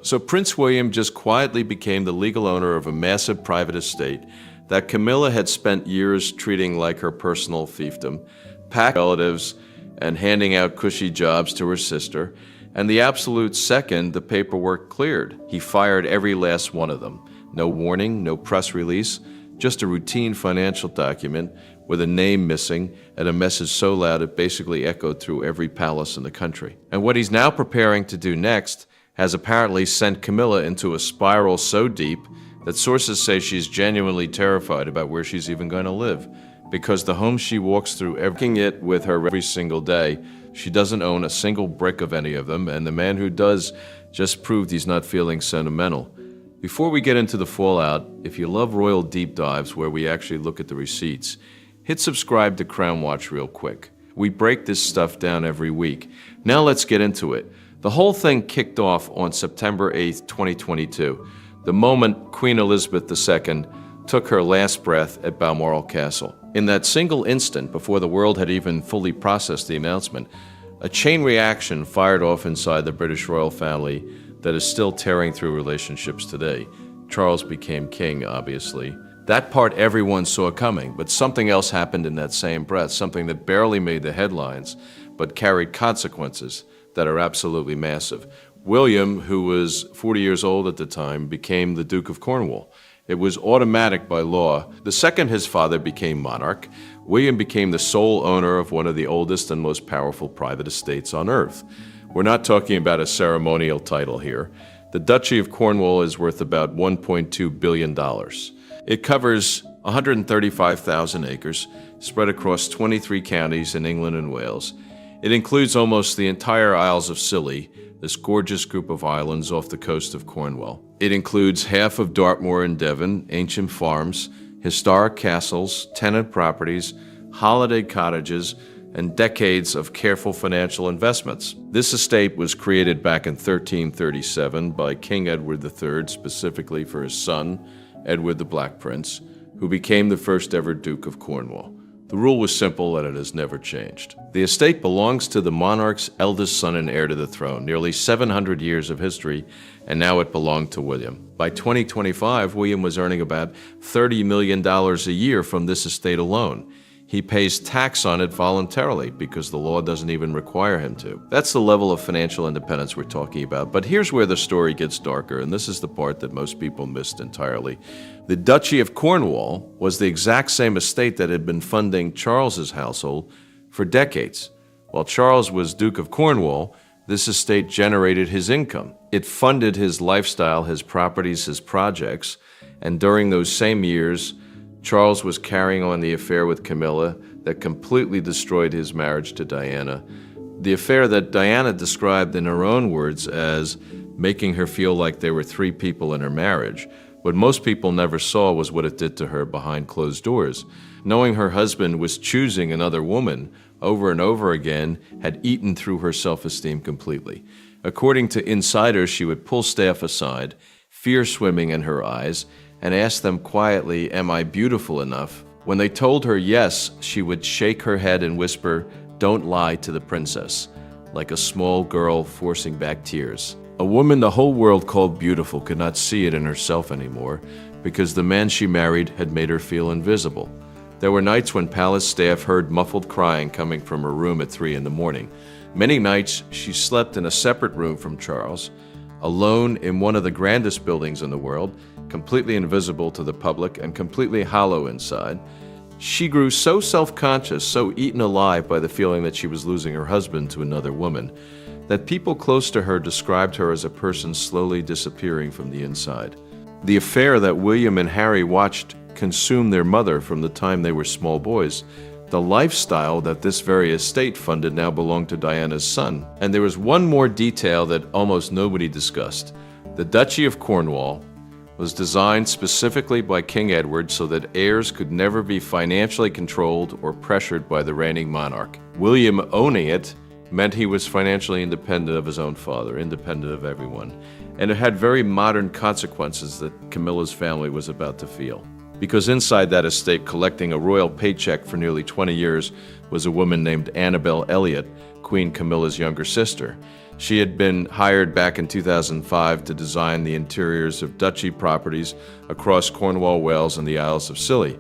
So Prince William just quietly became the legal owner of a massive private estate that Camilla had spent years treating like her personal fiefdom, packing relatives and handing out cushy jobs to her sister. And the absolute second the paperwork cleared, he fired every last one of them. No warning, no press release, just a routine financial document with a name missing and a message so loud it basically echoed through every palace in the country. And what he's now preparing to do next has apparently sent Camilla into a spiral so deep that sources say she's genuinely terrified about where she's even going to live, because the home she walks through, everything it with her every single day, she doesn't own a single brick of any of them, and the man who does just proved he's not feeling sentimental. Before we get into the fallout, if you love royal deep dives where we actually look at the receipts, hit subscribe to Crown Watch real quick. We break this stuff down every week. Now let's get into it. The whole thing kicked off on September 8th, 2022, the moment Queen Elizabeth II took her last breath at Balmoral Castle. In that single instant, before the world had even fully processed the announcement, a chain reaction fired off inside the British royal family that is still tearing through relationships today. Charles became king, obviously. That part everyone saw coming, but something else happened in that same breath, something that barely made the headlines, but carried consequences that are absolutely massive. William, who was 40 years old at the time, became the Duke of Cornwall. It was automatic by law. The second his father became monarch, William became the sole owner of one of the oldest and most powerful private estates on earth. We're not talking about a ceremonial title here. The Duchy of Cornwall is worth about $1.2 billion. It covers 135,000 acres, spread across 23 counties in England and Wales. It includes almost the entire Isles of Scilly, this gorgeous group of islands off the coast of Cornwall. It includes half of Dartmoor in Devon, ancient farms, historic castles, tenant properties, holiday cottages, and decades of careful financial investments. This estate was created back in 1337 by King Edward III, specifically for his son, Edward the Black Prince, who became the first ever Duke of Cornwall. The rule was simple and it has never changed. The estate belongs to the monarch's eldest son and heir to the throne, nearly 700 years of history, and now it belonged to William. By 2025, William was earning about $30 million a year from this estate alone. He pays tax on it voluntarily because the law doesn't even require him to. That's the level of financial independence we're talking about. But here's where the story gets darker, and this is the part that most people missed entirely. The Duchy of Cornwall was the exact same estate that had been funding Charles's household for decades. While Charles was Duke of Cornwall, this estate generated his income. It funded his lifestyle, his properties, his projects, and during those same years, Charles was carrying on the affair with Camilla that completely destroyed his marriage to Diana. The affair that Diana described in her own words as making her feel like there were three people in her marriage. What most people never saw was what it did to her behind closed doors. Knowing her husband was choosing another woman over and over again had eaten through her self-esteem completely. According to insiders, she would pull staff aside, fear swimming in her eyes, and ask them quietly, "Am I beautiful enough?" When they told her yes, she would shake her head and whisper, "Don't lie to the princess," like a small girl forcing back tears. A woman the whole world called beautiful could not see it in herself anymore because the man she married had made her feel invisible. There were nights when palace staff heard muffled crying coming from her room at 3 a.m. Many nights she slept in a separate room from Charles, alone in one of the grandest buildings in the world, completely invisible to the public and completely hollow inside. She grew so self-conscious, so eaten alive by the feeling that she was losing her husband to another woman, that people close to her described her as a person slowly disappearing from the inside. The affair that William and Harry watched consume their mother from the time they were small boys, the lifestyle that this very estate funded now belonged to Diana's son. And there was one more detail that almost nobody discussed. The Duchy of Cornwall was designed specifically by King Edward so that heirs could never be financially controlled or pressured by the reigning monarch. William owning it meant he was financially independent of his own father, independent of everyone. And it had very modern consequences that Camilla's family was about to feel. Because inside that estate, collecting a royal paycheck for nearly 20 years, was a woman named Annabel Elliot, Queen Camilla's younger sister. She had been hired back in 2005 to design the interiors of duchy properties across Cornwall, Wales, and the Isles of Scilly.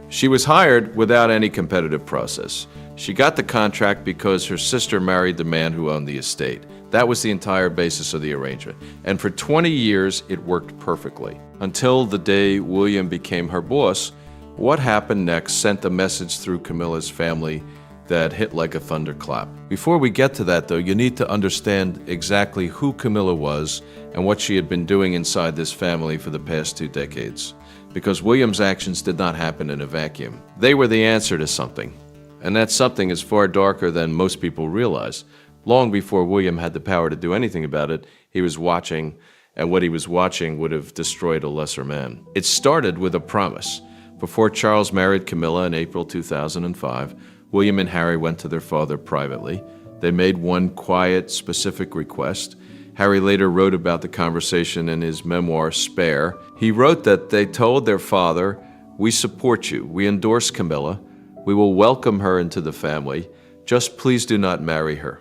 She was hired without any competitive process. She got the contract because her sister married the man who owned the estate. That was the entire basis of the arrangement. And for 20 years, it worked perfectly. Until the day William became her boss, what happened next sent a message through Camilla's family that hit like a thunderclap. Before we get to that, though, you need to understand exactly who Camilla was and what she had been doing inside this family for the past 2 decades. Because William's actions did not happen in a vacuum. They were the answer to something. And that something is far darker than most people realize. Long before William had the power to do anything about it, he was watching, and what he was watching would have destroyed a lesser man. It started with a promise. Before Charles married Camilla in April 2005, William and Harry went to their father privately. They made one quiet, specific request. Harry later wrote about the conversation in his memoir, Spare. He wrote that they told their father, "We support you. We endorse Camilla. We will welcome her into the family. Just please do not marry her.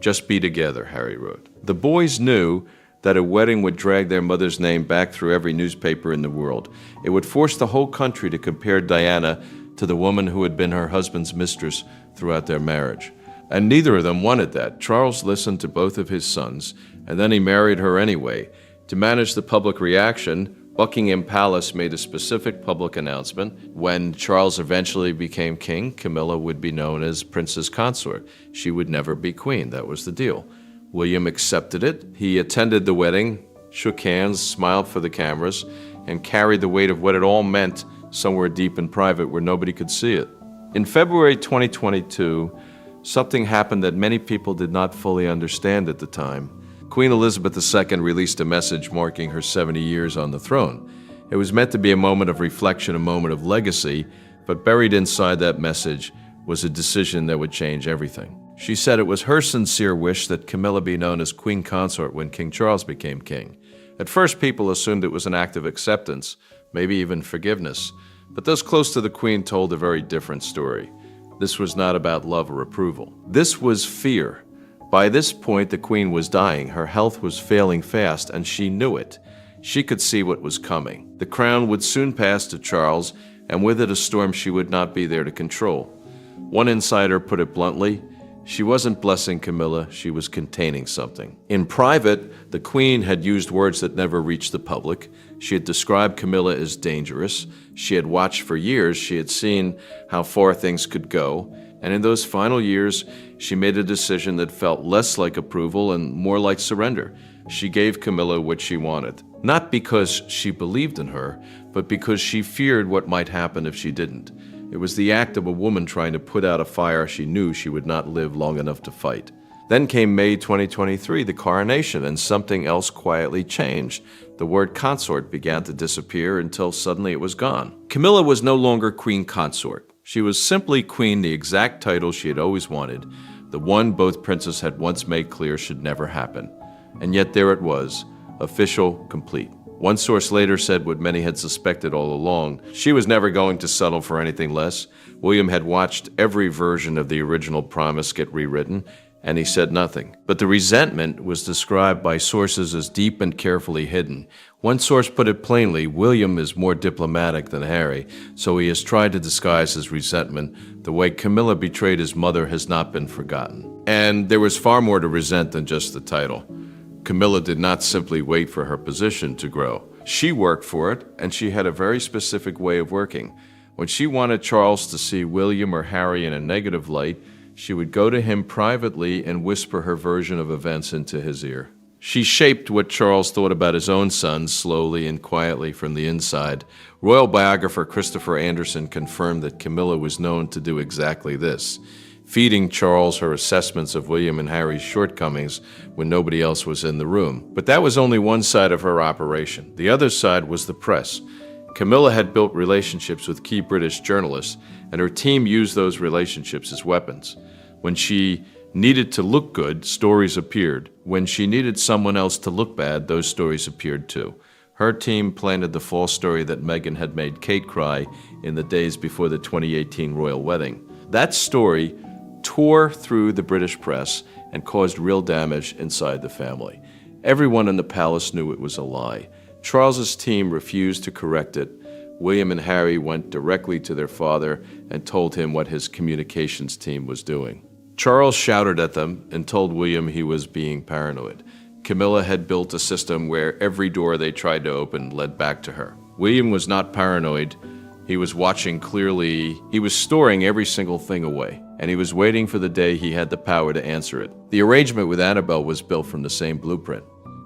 Just be together," Harry wrote. The boys knew that a wedding would drag their mother's name back through every newspaper in the world. It would force the whole country to compare Diana to the woman who had been her husband's mistress throughout their marriage. And neither of them wanted that. Charles listened to both of his sons, and then he married her anyway. To manage the public reaction, Buckingham Palace made a specific public announcement. When Charles eventually became king, Camilla would be known as Princess Consort. She would never be queen. That was the deal. William accepted it. He attended the wedding, shook hands, smiled for the cameras, and carried the weight of what it all meant somewhere deep in private where nobody could see it. In February 2022, something happened that many people did not fully understand at the time. Queen Elizabeth II released a message marking her 70 years on the throne. It was meant to be a moment of reflection, a moment of legacy, but buried inside that message was a decision that would change everything. She said it was her sincere wish that Camilla be known as Queen Consort when King Charles became king. At first, people assumed it was an act of acceptance, maybe even forgiveness, but those close to the Queen told a very different story. This was not about love or approval. This was fear. By this point, the Queen was dying. Her health was failing fast, and she knew it. She could see what was coming. The crown would soon pass to Charles, and with it a storm she would not be there to control. One insider put it bluntly, she wasn't blessing Camilla, she was containing something. In private, the Queen had used words that never reached the public. She had described Camilla as dangerous. She had watched for years. She had seen how far things could go. And in those final years, she made a decision that felt less like approval and more like surrender. She gave Camilla what she wanted. Not because she believed in her, but because she feared what might happen if she didn't. It was the act of a woman trying to put out a fire she knew she would not live long enough to fight. Then came May 2023, the coronation, and something else quietly changed. The word consort began to disappear until suddenly it was gone. Camilla was no longer Queen Consort. She was simply Queen, the exact title she had always wanted, the one both princes had once made clear should never happen. And yet there it was, official, complete. One source later said what many had suspected all along. She was never going to settle for anything less. William had watched every version of the original promise get rewritten, and he said nothing. But the resentment was described by sources as deep and carefully hidden. One source put it plainly, William is more diplomatic than Harry, so he has tried to disguise his resentment. The way Camilla betrayed his mother has not been forgotten. And there was far more to resent than just the title. Camilla did not simply wait for her position to grow. She worked for it, and she had a very specific way of working. When she wanted Charles to see William or Harry in a negative light, she would go to him privately and whisper her version of events into his ear. She shaped what Charles thought about his own sons slowly and quietly from the inside. Royal biographer Christopher Anderson confirmed that Camilla was known to do exactly this, feeding Charles her assessments of William and Harry's shortcomings when nobody else was in the room. But that was only one side of her operation. The other side was the press. Camilla had built relationships with key British journalists, and her team used those relationships as weapons. When she needed to look good, stories appeared. When she needed someone else to look bad, those stories appeared too. Her team planted the false story that Meghan had made Kate cry in the days before the 2018 royal wedding. That story tore through the British press, and caused real damage inside the family. Everyone in the palace knew it was a lie. Charles's team refused to correct it. William and Harry went directly to their father and told him what his communications team was doing. Charles shouted at them and told William he was being paranoid. Camilla had built a system where every door they tried to open led back to her. William was not paranoid. He was watching clearly. He was storing every single thing away, and he was waiting for the day he had the power to answer it. The arrangement with Annabel was built from the same blueprint.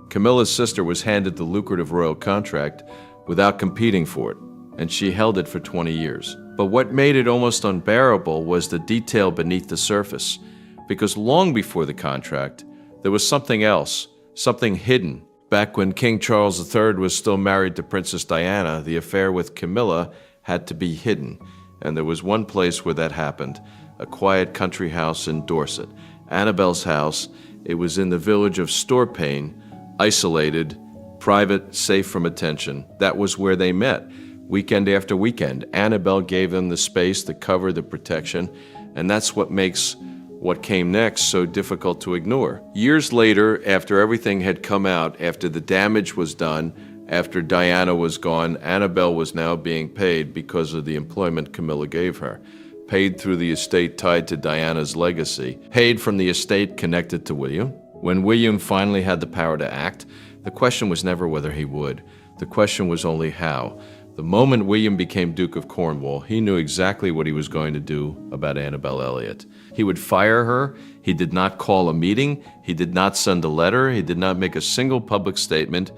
Camilla's sister was handed the lucrative royal contract without competing for it, and she held it for 20 years. But what made it almost unbearable was the detail beneath the surface, because long before the contract, there was something else, something hidden. Back when King Charles III was still married to Princess Diana, the affair with Camilla had to be hidden, and there was one place where that happened, a quiet country house in Dorset, Annabel's house. It was in the village of Storpain, isolated, private, safe from attention. That was where they met. Weekend after weekend, Annabel gave them the space, the cover, the protection, and that's what makes what came next so difficult to ignore. Years later, after everything had come out, after the damage was done, after Diana was gone, Annabel was now being paid because of the employment Camilla gave her. Paid through the estate tied to Diana's legacy. Paid from the estate connected to William. When William finally had the power to act, the question was never whether he would. The question was only how. The moment William became Duke of Cornwall, he knew exactly what he was going to do about Annabel Elliot. He would fire her. He did not call a meeting. He did not send a letter. He did not make a single public statement.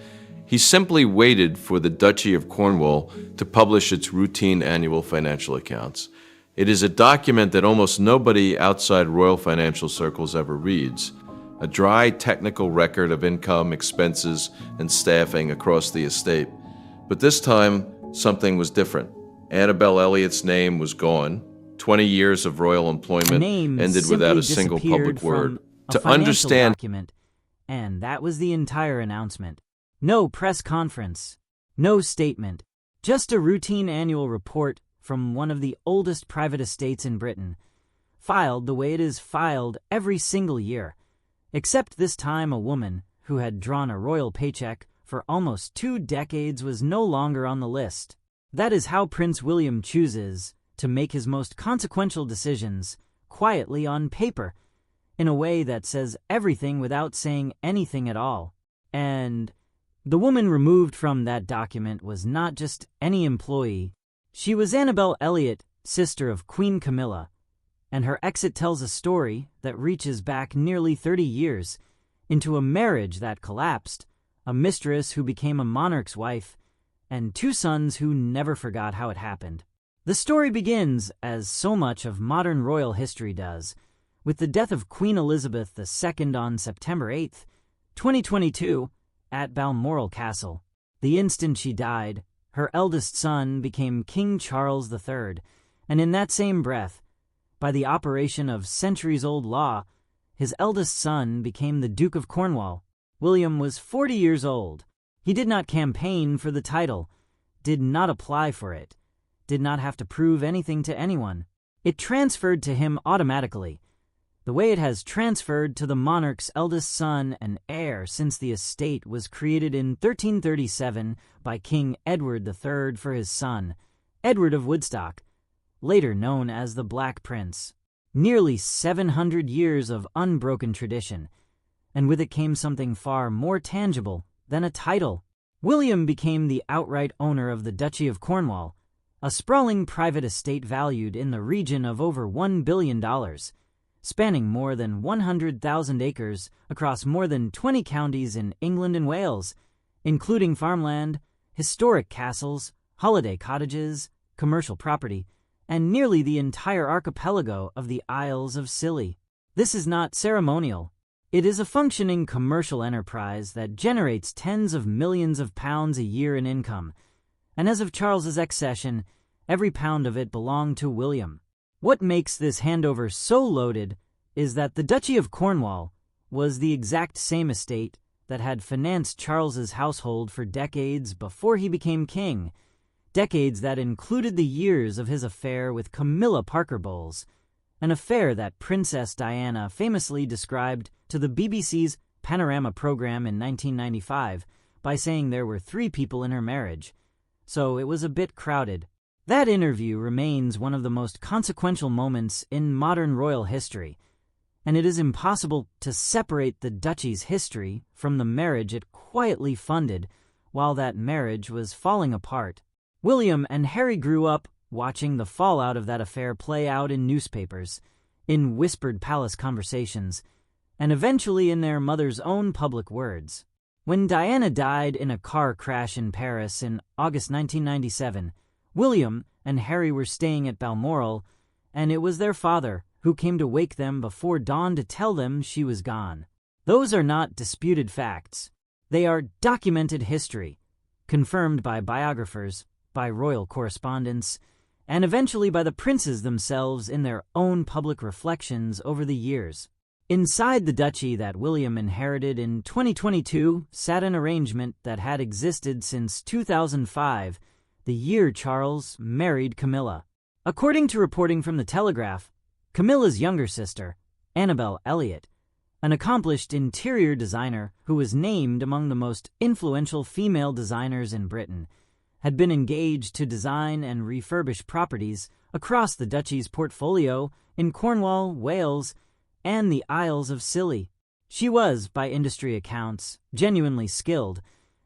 He simply waited for the Duchy of Cornwall to publish its routine annual financial accounts. It is a document that almost nobody outside royal financial circles ever reads. A dry technical record of income, expenses, and staffing across the estate. But this time, something was different. Annabel Elliot's name was gone. 20 years of royal employment ended without a single public word. To understand document, and that was the entire announcement. No press conference, no statement, just a routine annual report from one of the oldest private estates in Britain, filed the way it is filed every single year, except this time a woman who had drawn a royal paycheck for almost 2 decades was no longer on the list. That is how Prince William chooses to make his most consequential decisions quietly on paper, in a way that says everything without saying anything at all. And the woman removed from that document was not just any employee. She was Annabel Elliot, sister of Queen Camilla, and her exit tells a story that reaches back nearly 30 years into a marriage that collapsed, a mistress who became a monarch's wife, and 2 sons who never forgot how it happened. The story begins, as so much of modern royal history does, with the death of Queen Elizabeth II on September 8, 2022, at Balmoral Castle. The instant she died, her eldest son became King Charles III, and in that same breath, by the operation of centuries-old law, his eldest son became the Duke of Cornwall. William was 40 years old. He did not campaign for the title, did not apply for it, did not have to prove anything to anyone. It transferred to him automatically, the way it has transferred to the monarch's eldest son and heir since the estate was created in 1337 by King Edward III for his son, Edward of Woodstock, later known as the Black Prince. Nearly 700 years of unbroken tradition, and with it came something far more tangible than a title. William became the outright owner of the Duchy of Cornwall, a sprawling private estate valued in the region of over $1 billion, spanning more than 100,000 acres across more than 20 counties in England and Wales, including farmland, historic castles, holiday cottages, commercial property, and nearly the entire archipelago of the Isles of Scilly. This is not ceremonial. It is a functioning commercial enterprise that generates tens of millions of pounds a year in income, and as of Charles's accession, every pound of it belonged to William. What makes this handover so loaded is that the Duchy of Cornwall was the exact same estate that had financed Charles's household for decades before he became king, decades that included the years of his affair with Camilla Parker Bowles, an affair that Princess Diana famously described to the BBC's Panorama program in 1995 by saying there were 3 people in her marriage, so it was a bit crowded. That interview remains one of the most consequential moments in modern royal history, and it is impossible to separate the duchy's history from the marriage it quietly funded while that marriage was falling apart. William and Harry grew up watching the fallout of that affair play out in newspapers, in whispered palace conversations, and eventually in their mother's own public words. When Diana died in a car crash in Paris in August 1997, William and Harry were staying at Balmoral, and it was their father who came to wake them before dawn to tell them she was gone. Those are not disputed facts. They are documented history, confirmed by biographers, by royal correspondents, and eventually by the princes themselves in their own public reflections over the years. Inside the duchy that William inherited in 2022 sat an arrangement that had existed since 2005, the year Charles married Camilla. According to reporting from The Telegraph, Camilla's younger sister, Annabel Elliot, an accomplished interior designer who was named among the most influential female designers in Britain, had been engaged to design and refurbish properties across the duchy's portfolio in Cornwall, Wales, and the Isles of Scilly. She was, by industry accounts, genuinely skilled,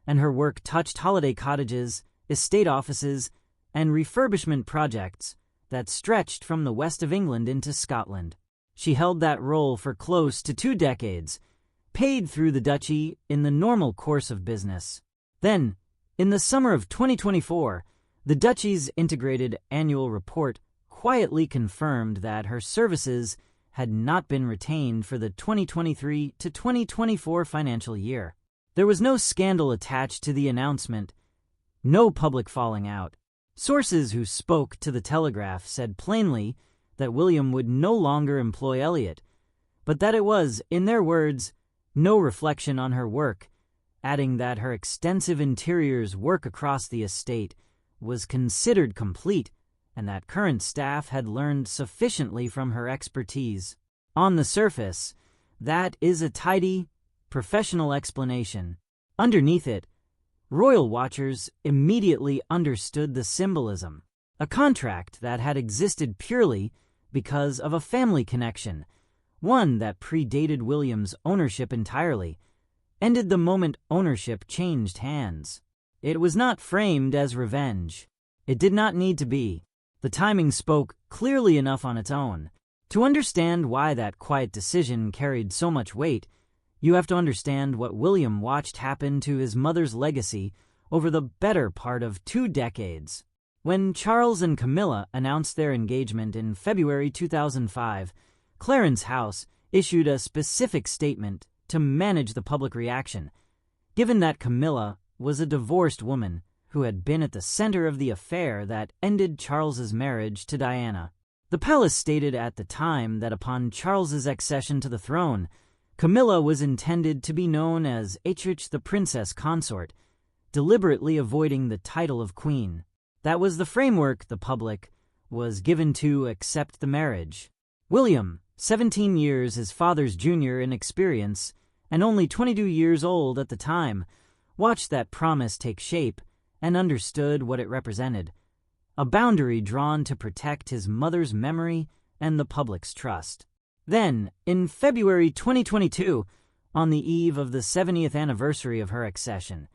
and her work touched holiday cottages, estate offices, and refurbishment projects that stretched from the west of England into Scotland. She held that role for close to 2 decades, paid through the duchy in the normal course of business. Then, in the summer of 2024, the duchy's integrated annual report quietly confirmed that her services had not been retained for the 2023 to 2024 financial year. There was no scandal attached to the announcement, no public falling out. Sources who spoke to The Telegraph said plainly that William would no longer employ Elliot, but that it was, in their words, no reflection on her work, adding that her extensive interiors work across the estate was considered complete and that current staff had learned sufficiently from her expertise. On the surface, that is a tidy, professional explanation. Underneath it, royal watchers immediately understood the symbolism. A contract that had existed purely because of a family connection, one that predated William's ownership entirely, ended the moment ownership changed hands. It was not framed as revenge. It did not need to be. The timing spoke clearly enough on its own. To understand why that quiet decision carried so much weight, you have to understand what William watched happen to his mother's legacy over the better part of 2 decades. When Charles and Camilla announced their engagement in February 2005, Clarence House issued a specific statement to manage the public reaction, given that Camilla was a divorced woman who had been at the center of the affair that ended Charles's marriage to Diana. The palace stated at the time that upon Charles's accession to the throne, Camilla was intended to be known as H. the Princess Consort, deliberately avoiding the title of Queen. That was the framework the public was given to accept the marriage. William, 17 years his father's junior in experience, and only 22 years old at the time, watched that promise take shape and understood what it represented, a boundary drawn to protect his mother's memory and the public's trust. Then, in February 2022, on the eve of the 70th anniversary of her accession,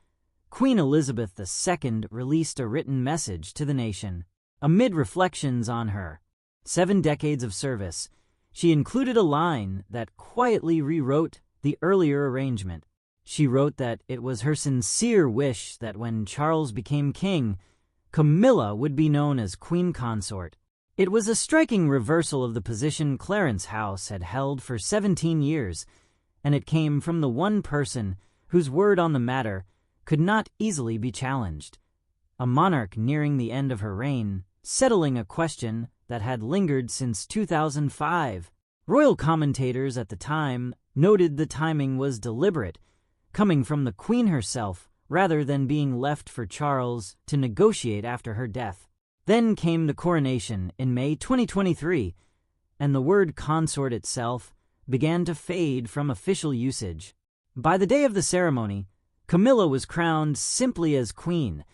Queen Elizabeth II released a written message to the nation. Amid reflections on her 7 decades of service, she included a line that quietly rewrote the earlier arrangement. She wrote that it was her sincere wish that when Charles became king, Camilla would be known as Queen Consort. It was a striking reversal of the position Clarence House had held for 17 years, and it came from the one person whose word on the matter could not easily be challenged. A monarch nearing the end of her reign, settling a question that had lingered since 2005. Royal commentators at the time noted the timing was deliberate, coming from the Queen herself rather than being left for Charles to negotiate after her death. Then came the coronation in May 2023, and the word consort itself began to fade from official usage. By the day of the ceremony, Camilla was crowned simply as queen,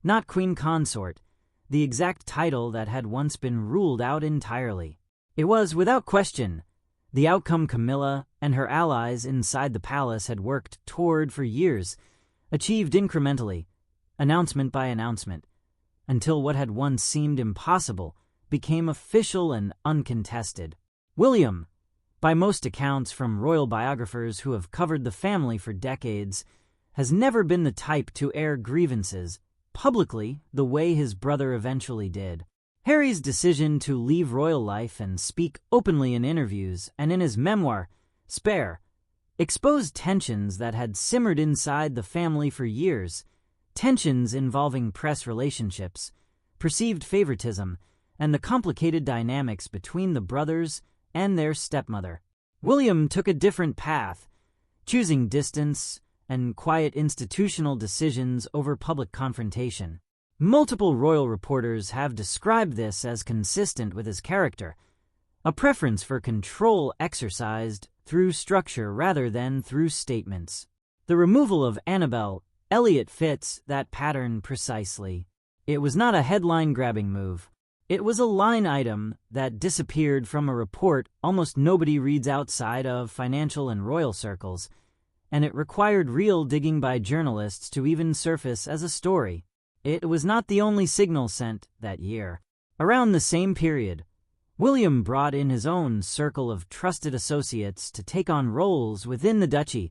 not queen consort, the exact title that had once been ruled out entirely. It was, without question, the outcome Camilla and her allies inside the palace had worked toward for years, achieved incrementally, announcement by announcement, until what had once seemed impossible became official and uncontested. William, by most accounts from royal biographers who have covered the family for decades, has never been the type to air grievances publicly the way his brother eventually did. Harry's decision to leave royal life and speak openly in interviews and in his memoir, Spare, exposed tensions that had simmered inside the family for years, tensions involving press relationships, perceived favoritism, and the complicated dynamics between the brothers and their stepmother. William took a different path, choosing distance and quiet institutional decisions over public confrontation. Multiple royal reporters have described this as consistent with his character, a preference for control exercised through structure rather than through statements. The removal of Annabel Elliot fits that pattern precisely. It was not a headline-grabbing move. It was a line item that disappeared from a report almost nobody reads outside of financial and royal circles, and it required real digging by journalists to even surface as a story. It was not the only signal sent that year. Around the same period, William brought in his own circle of trusted associates to take on roles within the duchy,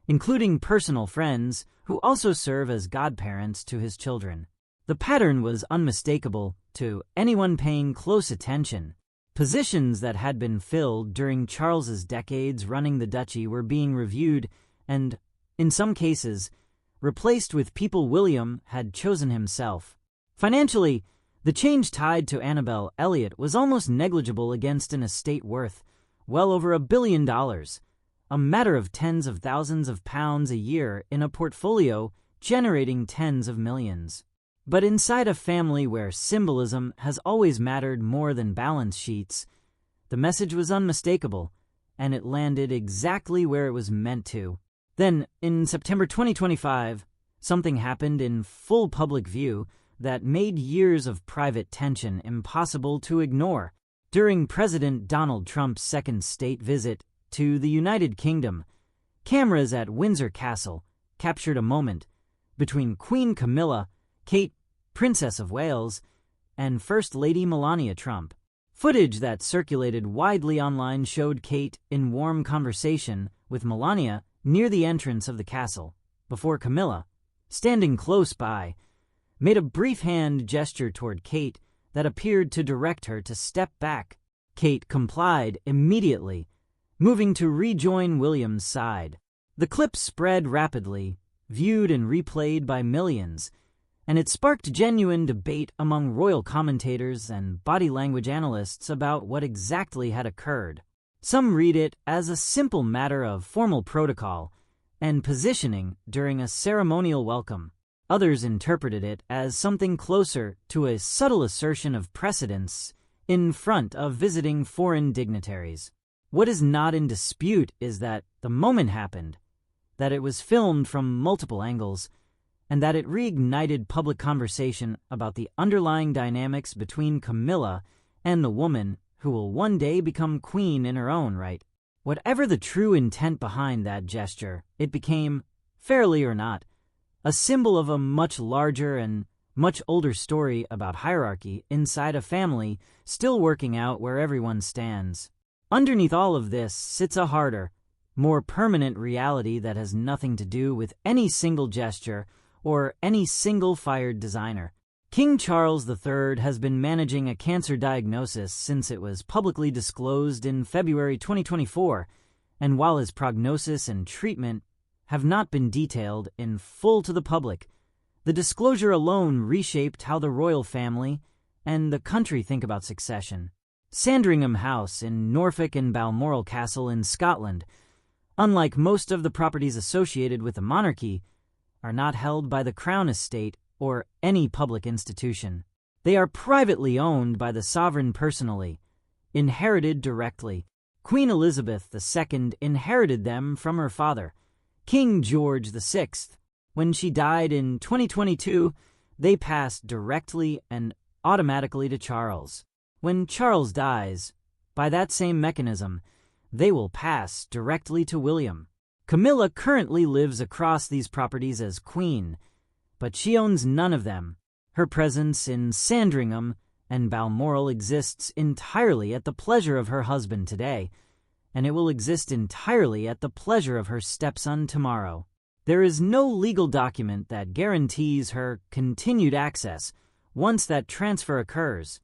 including personal friends who also serve as godparents to his children. The pattern was unmistakable to anyone paying close attention. Positions that had been filled during Charles's decades running the duchy were being reviewed and, in some cases, replaced with people William had chosen himself. Financially, the change tied to Annabel Elliot was almost negligible against an estate worth well over $1 billion, a matter of tens of thousands of pounds a year in a portfolio generating tens of millions. But inside a family where symbolism has always mattered more than balance sheets, the message was unmistakable, and it landed exactly where it was meant to. Then, in September 2025, something happened in full public view that made years of private tension impossible to ignore. During President Donald Trump's second state visit to the United Kingdom, cameras at Windsor Castle captured a moment between Queen Camilla, Kate, Princess of Wales, and First Lady Melania Trump. Footage that circulated widely online showed Kate in warm conversation with Melania near the entrance of the castle, before Camilla, standing close by, made a brief hand gesture toward Kate that appeared to direct her to step back. Kate complied immediately, moving to rejoin William's side. The clip spread rapidly, viewed and replayed by millions, and it sparked genuine debate among royal commentators and body language analysts about what exactly had occurred. Some read it as a simple matter of formal protocol and positioning during a ceremonial welcome. Others interpreted it as something closer to a subtle assertion of precedence in front of visiting foreign dignitaries. What is not in dispute is that the moment happened, that it was filmed from multiple angles, and that it reignited public conversation about the underlying dynamics between Camilla and the woman who will one day become queen in her own right. Whatever the true intent behind that gesture, it became, fairly or not, a symbol of a much larger and much older story about hierarchy inside a family still working out where everyone stands. Underneath all of this sits a harder, more permanent reality that has nothing to do with any single gesture or any single fired designer. King Charles III has been managing a cancer diagnosis since it was publicly disclosed in February 2024, and while his prognosis and treatment have not been detailed in full to the public, the disclosure alone reshaped how the royal family and the country think about succession. Sandringham House in Norfolk and Balmoral Castle in Scotland, unlike most of the properties associated with the monarchy, are not held by the Crown Estate or any public institution. They are privately owned by the sovereign personally, inherited directly. Queen Elizabeth II inherited them from her father, King George VI. When she died in 2022, they passed directly and automatically to Charles. When Charles dies, by that same mechanism, they will pass directly to William. Camilla currently lives across these properties as queen, but she owns none of them. Her presence in Sandringham and Balmoral exists entirely at the pleasure of her husband today, and it will exist entirely at the pleasure of her stepson tomorrow. There is no legal document that guarantees her continued access once that transfer occurs.